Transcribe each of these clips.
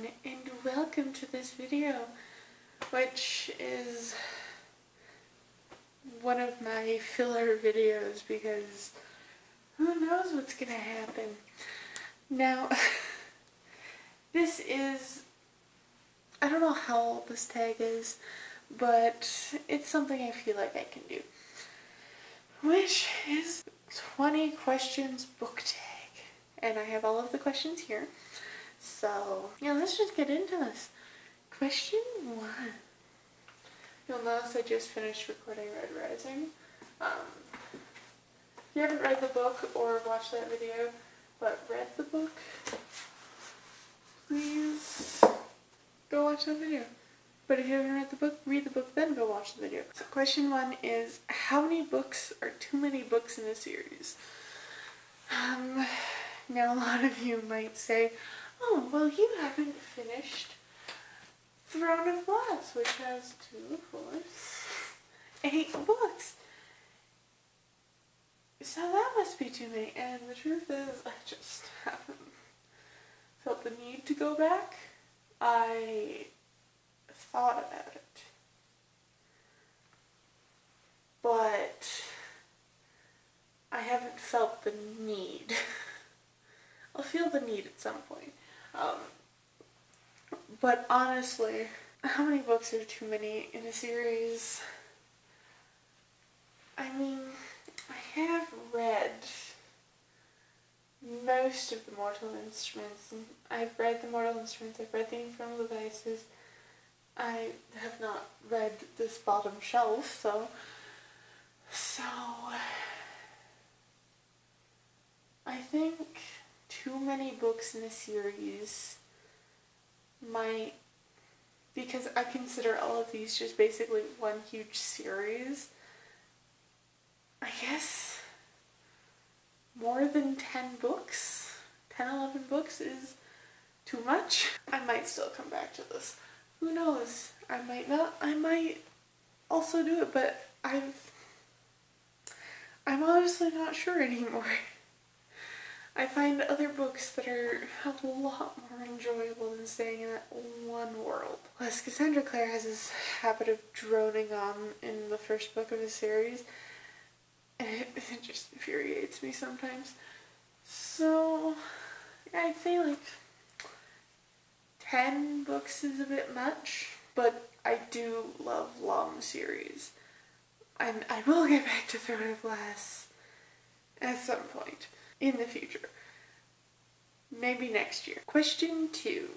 everyone, and welcome to this video, which is one of my filler videos because who knows what's gonna happen. Now, this is, I don't know how old this tag is, but it's something I feel like I can do, which is 20 questions book tag. And I have all of the questions here. So, yeah, let's just get into this. Question 1. You'll notice I just finished recording Red Rising. If you haven't read the book or watched that video, but read the book, please go watch that video. But if you haven't read the book, read the book, then go watch the video. So question 1 is, how many books are too many books in a series? Now a lot of you might say, oh, well, you haven't finished Throne of Glass, which has 2, 4, 8 books. So that must be too many. And the truth is, I just haven't felt the need to go back. I thought about it. But I haven't felt the need. I'll feel the need at some point. But honestly, how many books are too many in a series? I mean, I have read most of the Mortal Instruments. I've read the Mortal Instruments, I've read the Infernal Devices. I have not read this bottom shelf, so I think too many books in a series might, because I consider all of these just basically one huge series, I guess more than 10 books, 10, 11 books is too much. I might still come back to this. Who knows? I might not. I might also do it, but I'm honestly not sure anymore. I find other books that are a lot more enjoyable than staying in that one world. Plus, Cassandra Clare has this habit of droning on in the first book of a series, and it just infuriates me sometimes. So, I'd say like 10 books is a bit much, but I do love long series. And I will get back to Throne of Glass at some point in the future. Maybe next year. Question 2.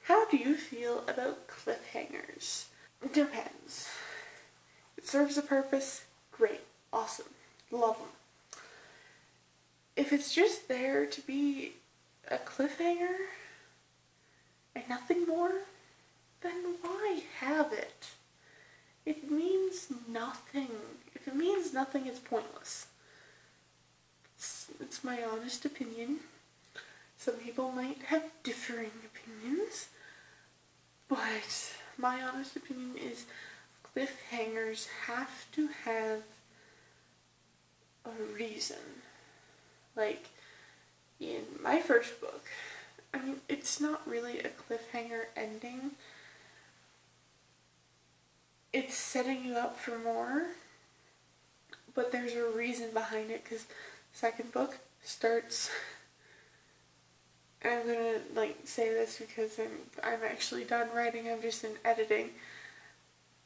How do you feel about cliffhangers? Depends. It serves a purpose, great, awesome, love them. If it's just there to be a cliffhanger and nothing more, then why have it? It means nothing. If it means nothing, it's pointless. It's my honest opinion. Some people might have differing opinions, but my honest opinion is cliffhangers have to have a reason. Like, in my first book, I mean, it's not really a cliffhanger ending. It's setting you up for more, but there's a reason behind it, because second book starts, I'm gonna say this because I'm actually done writing, I'm just in editing.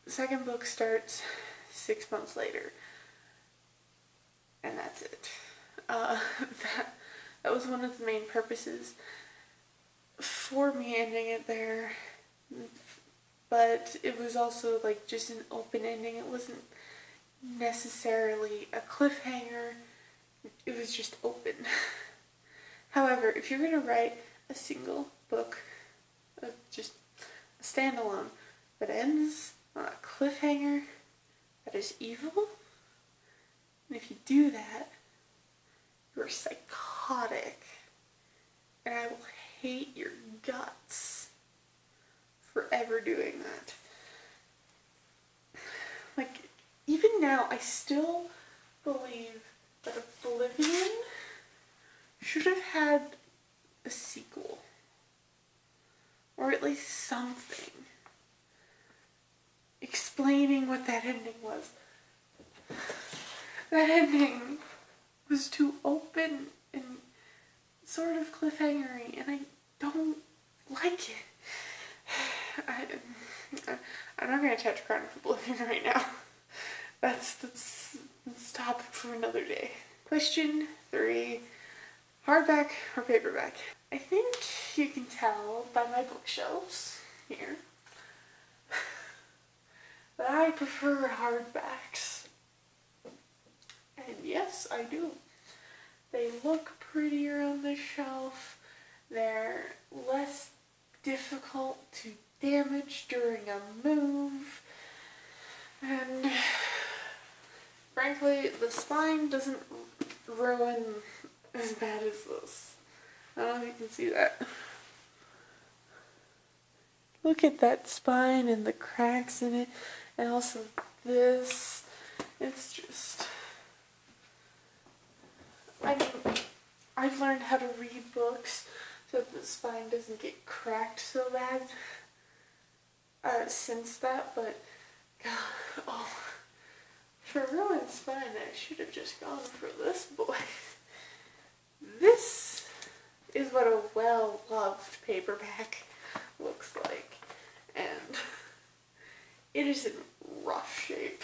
The second book starts 6 months later, and that's it. That was one of the main purposes for me ending it there, but it was also just an open ending. It wasn't necessarily a cliffhanger. It was just open. However, if you're going to write a single book, just a standalone, that ends on a cliffhanger that is evil, and if you do that, you're psychotic, and I will hate your guts for ever doing that. Even now, I still believe that Oblivion should have had a sequel. or at least something, explaining what that ending was. That ending was too open and sort of cliffhangery, and I don't like it. I'm not going to touch Crown of Oblivion right now. That's topic for another day. Question 3. Hardback or paperback? I think you can tell by my bookshelves here that I prefer hardbacks. And yes, I do. They look prettier on the shelf. They're less difficult to damage during a move. And frankly, the spine doesn't ruin as bad as this. I don't know if you can see that. Look at that spine and the cracks in it, and also this. It's just... I mean, I've learned how to read books so that the spine doesn't get cracked so bad since that, but God, oh, for a ruined spine, I should have just gone for this boy. This is what a well-loved paperback looks like, and it is in rough shape.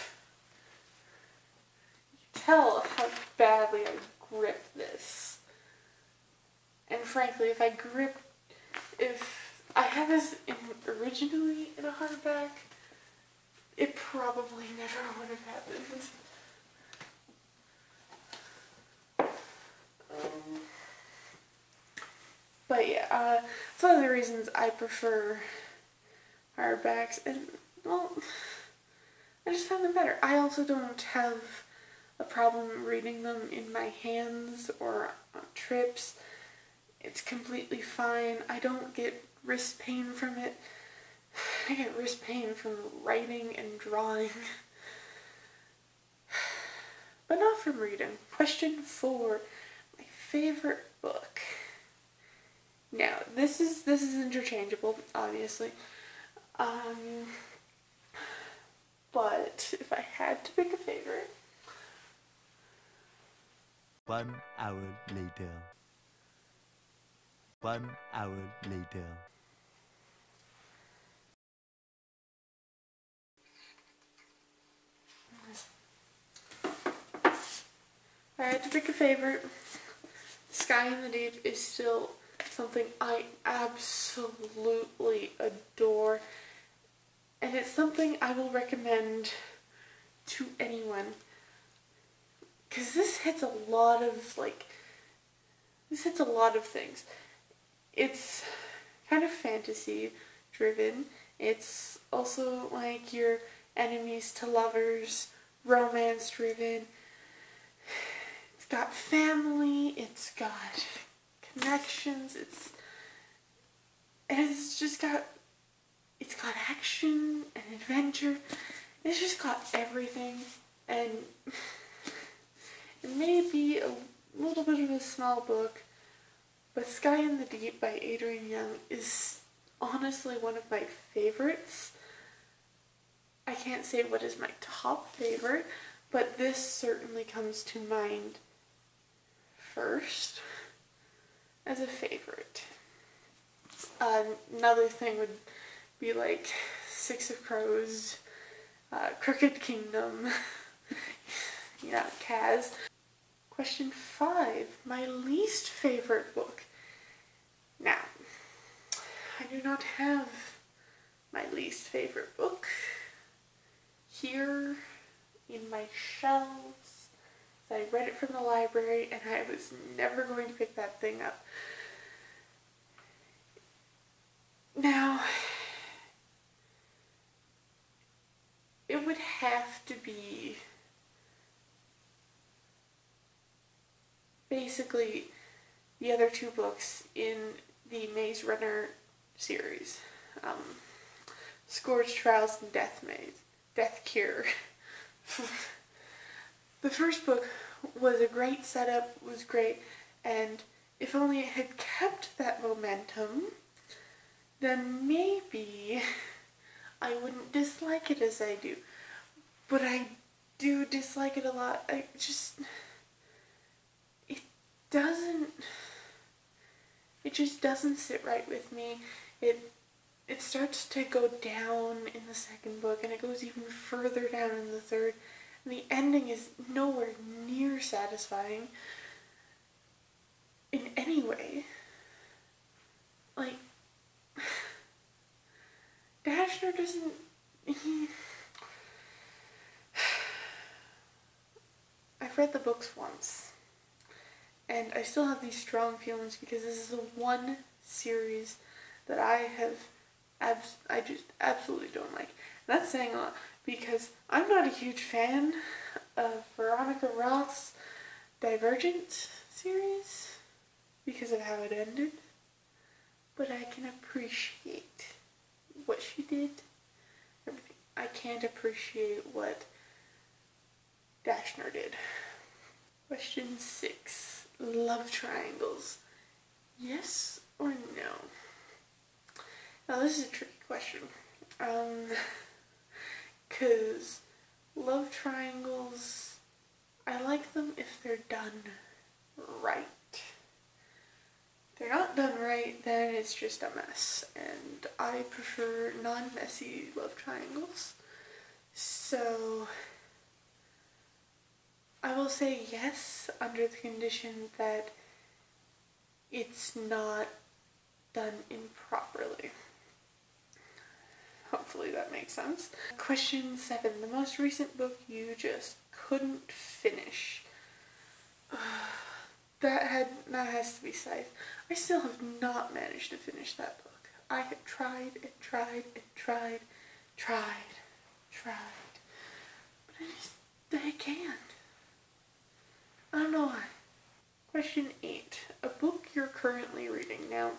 You can tell how badly I grip this. And frankly, if I had this originally in a hardback, it probably never would have happened. But yeah, it's one of the reasons I prefer hardbacks, and well, I just found them better. I also don't have a problem reading them in my hands or on trips. It's completely fine. I don't get wrist pain from it. I get wrist pain from writing and drawing, but not from reading. Question 4, my favorite book. Now, this is interchangeable, obviously. But if I had to pick a favorite... 1 hour later. 1 hour later. If I had to pick a favorite, Sky in the Deep is still something I absolutely adore, and it's something I will recommend to anyone, because this hits a lot of things. It's kind of fantasy driven. It's also like your enemies to lovers, romance driven. It's got family, it's got connections, it's got action and adventure. It's just got everything, and it may be a little bit of a small book, but Sky in the Deep by Adrienne Young is honestly one of my favorites. I can't say what is my top favorite, but this certainly comes to mind first as a favorite. Another thing would be like Six of Crows, Crooked Kingdom, yeah, Kaz. Question 5, my least favorite book. Now, I do not have my least favorite book here in my shelves. I read it from the library and I was never going to pick that thing up. Now, it would have to be basically the other two books in the Maze Runner series. Scourge Trials and Death Cure. The first book was a great setup, was great, and if only it had kept that momentum, then maybe I wouldn't dislike it as I do. But I do dislike it a lot. It doesn't, it just doesn't sit right with me. It starts to go down in the second book, and it goes even further down in the third, and the ending is nowhere near satisfying in any way. Like, Dashner doesn't, I've read the books once, and I still have these strong feelings because this is the one series that I just absolutely don't like. And that's saying a lot, because I'm not a huge fan of Veronica Roth's Divergent series because of how it ended, but I can appreciate what she did. Everything. I can't appreciate what Dashner did. Question 6. Love triangles. Yes or no? Now this is a tricky question. Because love triangles, I like them if they're done right. If they're not done right, then it's just a mess. And I prefer non-messy love triangles. So I will say yes under the condition that it's not done improperly. Hopefully that makes sense. Question 7. The most recent book you just couldn't finish. That has to be Scythe. I still have not managed to finish that book. I have tried and tried and tried, but I can't. I don't know why. Question 8. A book you're currently reading. Now,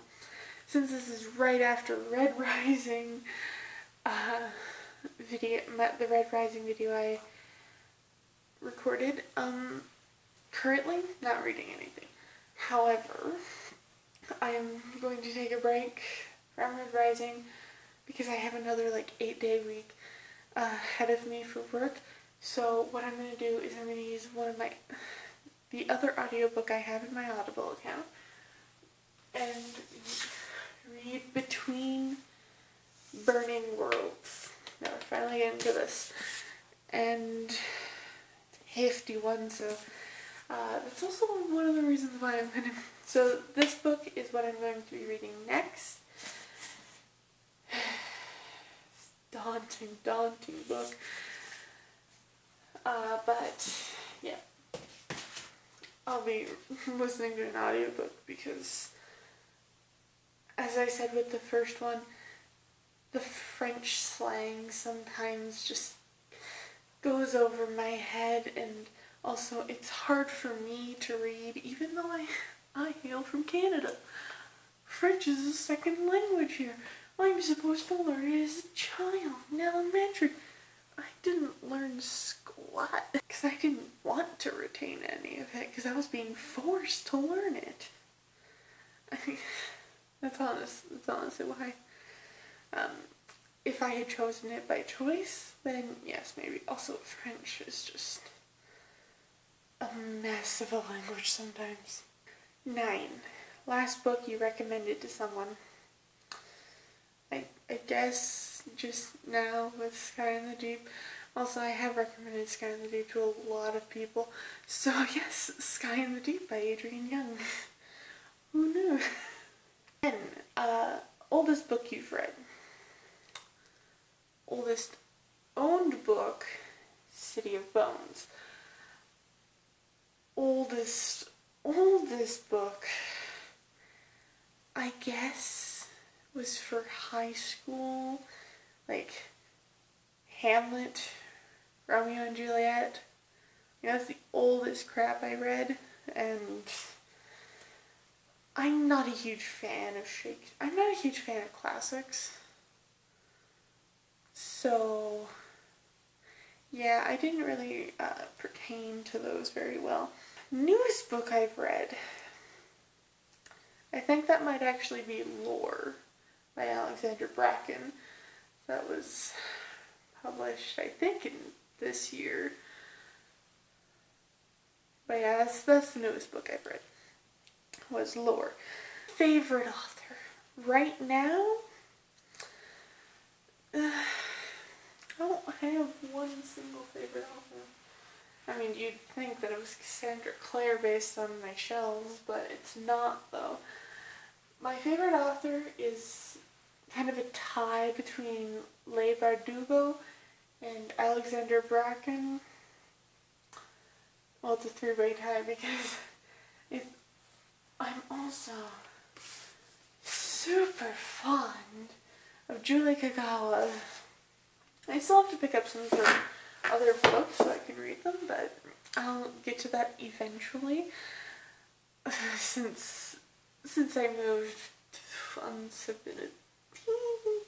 since this is right after Red Rising the Red Rising video I recorded, currently not reading anything. However, I am going to take a break from Red Rising because I have another 8-day week ahead of me for work. So what I'm going to do is I'm going to use the other audiobook I have in my Audible account and read Between Burning Worlds. Now we're finally getting to this. And it's a hefty one, so that's also one of the reasons why I'm going to... So this book is what I'm going to be reading next. It's a daunting book. But, yeah. I'll be listening to an audiobook because, as I said with the first one, the French slang sometimes just goes over my head, and also it's hard for me to read even though I hail from Canada. French is a second language here. I'm supposed to learn it as a child in elementary. I didn't learn squat because I didn't want to retain any of it because I was being forced to learn it. I think that's honestly why. If I had chosen it by choice, then yes, maybe. Also, French is just a mess of a language sometimes. 9. Last book you recommended to someone. I guess just now with Sky in the Deep. Also, I have recommended Sky in the Deep to a lot of people. So yes, Sky in the Deep by Adrienne Young. Who knew? 10. Oldest book you've read. Oldest owned book, City of Bones. Oldest book, I guess, was for high school, Hamlet, Romeo and Juliet. That's the oldest crap I read, and I'm not a huge fan of Shakespeare. I'm not a huge fan of classics. So, yeah, I didn't really pertain to those very well. Newest book I've read, I think that might actually be Lore by Alexander Bracken. That was published, I think, in this year. But yeah, that's the newest book I've read, was Lore. Favorite author? Right now, I don't have one single favorite author. I mean, you'd think that it was Cassandra Clare based on my shelves, but it's not, though. My favorite author is kind of a tie between Leigh Bardugo and Alexander Bracken. Well, it's a three-way tie because I'm also super fond of Julie Kagawa. I still have to pick up some of her other books so I can read them, but I'll get to that eventually. Since I moved, funds have been a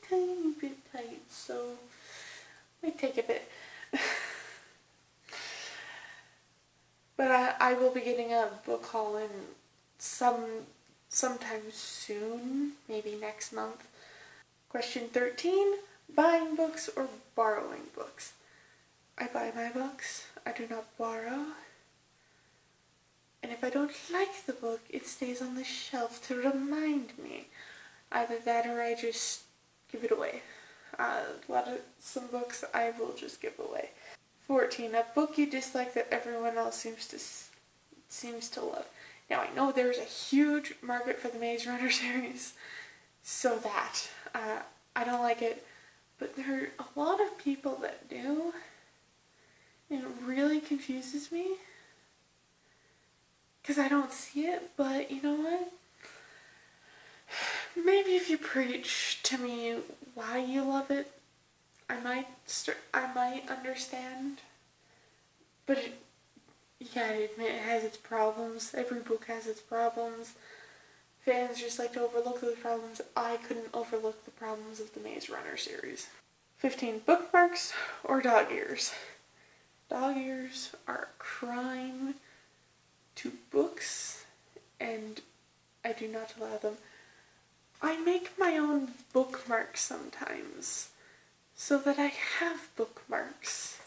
tiny bit tight, so it might take a bit. But I will be getting a book haul in sometime soon, maybe next month. Question 13, buying books or borrowing books? I buy my books, I do not borrow. And if I don't like the book, it stays on the shelf to remind me. Either that or I just give it away. Some books I will just give away. 14, a book you dislike that everyone else seems to love. Now I know there's a huge market for the Maze Runner series, so that I don't like it, but there are a lot of people that do, and it really confuses me, because I don't see it, but you know what? Maybe if you preach to me why you love it, I might understand, but you gotta admit it has its problems. Every book has its problems. Fans just like to overlook those problems. I couldn't overlook the problems of the Maze Runner series. 15, bookmarks or dog ears? Dog ears are a crime to books, and I do not allow them. I make my own bookmarks sometimes, so that I have bookmarks.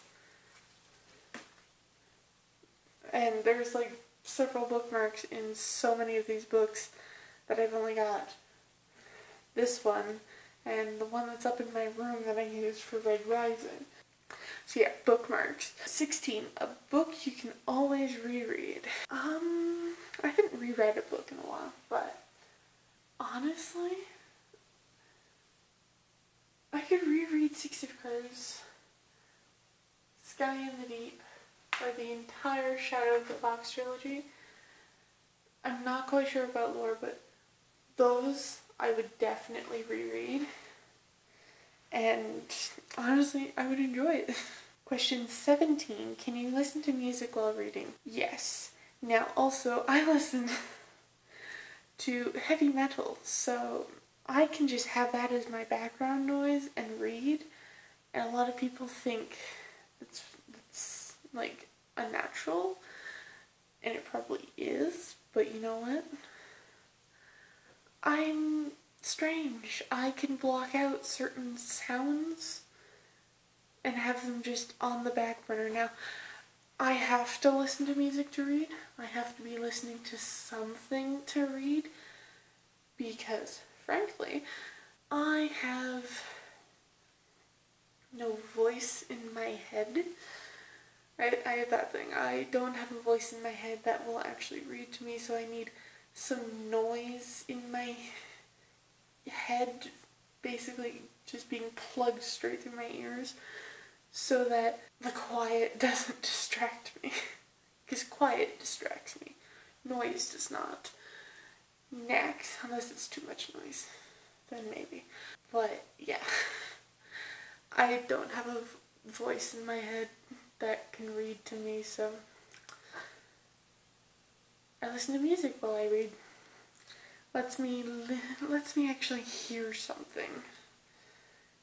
And there's like several bookmarks in so many of these books that I've only got this one and the one that's up in my room that I use for Red Rising. So yeah, bookmarks. 16, a book you can always reread. I haven't reread a book in a while, but honestly, I could reread 6 of Crows, Sky in the Deep, or the entire Shadow of the Fox trilogy. I'm not quite sure about Lore, but those I would definitely reread. And honestly, I would enjoy it. Question 17, can you listen to music while reading? Yes. Now also, I listen to heavy metal, so I can just have that as my background noise and read, and a lot of people think it's like unnatural, and it probably is, but you know what? I'm strange. I can block out certain sounds and have them just on the back burner. Now, I have to listen to music to read. I have to be listening to something to read because, frankly, I have no voice in my head. I have that thing. I don't have a voice in my head that will actually read to me, so I need some noise in my head, basically just being plugged straight through my ears, so that the quiet doesn't distract me. Because quiet distracts me. Noise does not. Next, unless it's too much noise, then maybe. But yeah, I don't have a voice in my head that can read to me, so I listen to music while I read. Lets me actually hear something.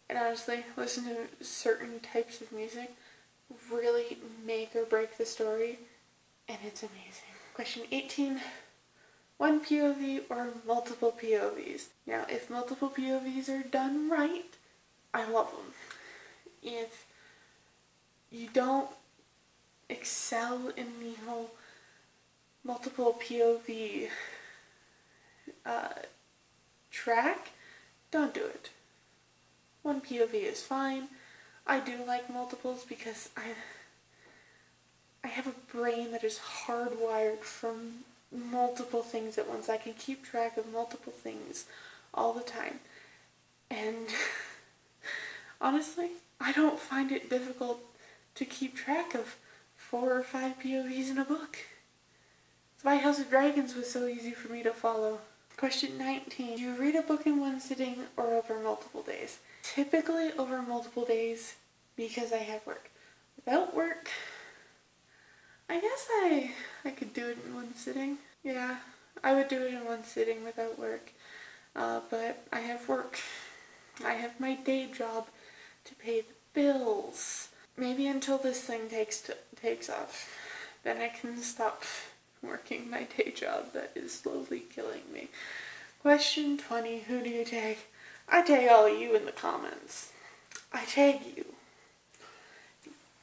And honestly, listen to certain types of music really make or break the story, and it's amazing. Question 18, one POV or multiple POVs. Now, if multiple POVs are done right, I love them. If you don't excel in the whole multiple POV track, don't do it. One POV is fine. I do like multiples because I have a brain that is hardwired from multiple things at once. I can keep track of multiple things all the time. And honestly, I don't find it difficult to keep track of 4 or 5 POVs in a book. That's why House of Dragons was so easy for me to follow. Question 19. Do you read a book in one sitting or over multiple days? Typically over multiple days because I have work. Without work, I guess I could do it in one sitting. Yeah, I would do it in one sitting without work. But I have work. I have my day job to pay the bills. Maybe until this thing takes off. Then I can stop working my day job that is slowly killing me. Question 20. Who do you tag? I tag all of you in the comments. I tag you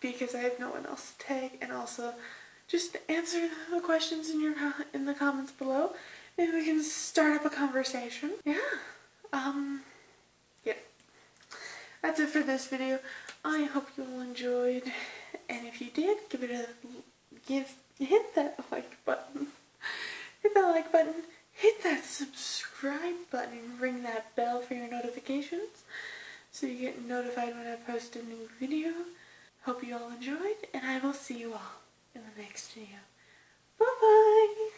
because I have no one else to tag, and also just answer the questions in the comments below, and we can start up a conversation. Yeah. Yeah. That's it for this video. I hope you all enjoyed, and if you did, hit that like button. Hit that like button. Hit that subscribe button and ring that bell for your notifications so you get notified when I post a new video. Hope you all enjoyed, and I will see you all in the next video. Bye bye!